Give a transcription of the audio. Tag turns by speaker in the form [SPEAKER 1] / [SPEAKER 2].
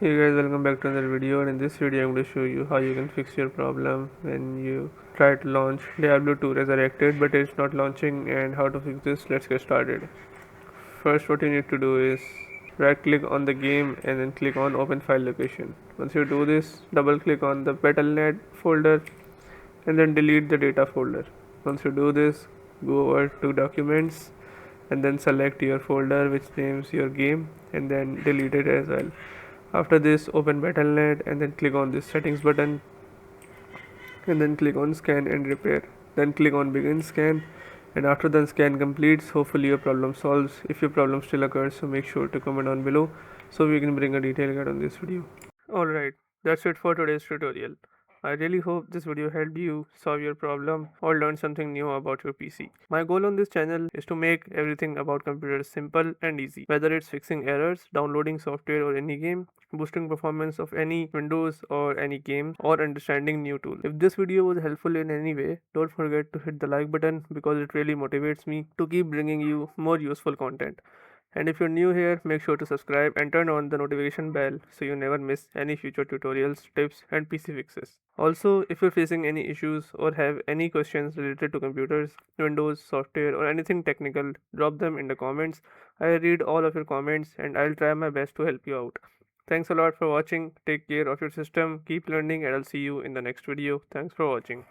[SPEAKER 1] Hey guys, welcome back to another video, and in this video I'm going to show you how you can fix your problem when you try to launch Diablo 2 Resurrected but it's not launching. And how to fix this, let's get started. First, what you need to do is right click on the game and then click on open file location. Once you do this, double click on the Battle.net folder and then delete the data folder. Once you do this, go over to documents and then select your folder which names your game and then delete it as well. After this, open Battle.net and then click on this settings button and then click on scan and repair. Then click on begin scan, and after the scan completes, hopefully your problem solves. If your problem still occurs, so make sure to comment down below so we can bring a detailed guide on this video. Alright, that's it for today's tutorial. I really hope this video helped you solve your problem or learn something new about your PC. My goal on this channel is to make everything about computers simple and easy, whether it's fixing errors, downloading software or any game, boosting performance of any Windows or any game, or understanding new tools. If this video was helpful in any way, don't forget to hit the like button because it really motivates me to keep bringing you more useful content. And if you're new here, make sure to subscribe and turn on the notification bell so you never miss any future tutorials, tips, and PC fixes. Also, if you're facing any issues or have any questions related to computers, Windows, software, or anything technical, drop them in the comments. I read all of your comments and I'll try my best to help you out. Thanks a lot for watching. Take care of your system, keep learning, and I'll see you in the next video. Thanks for watching.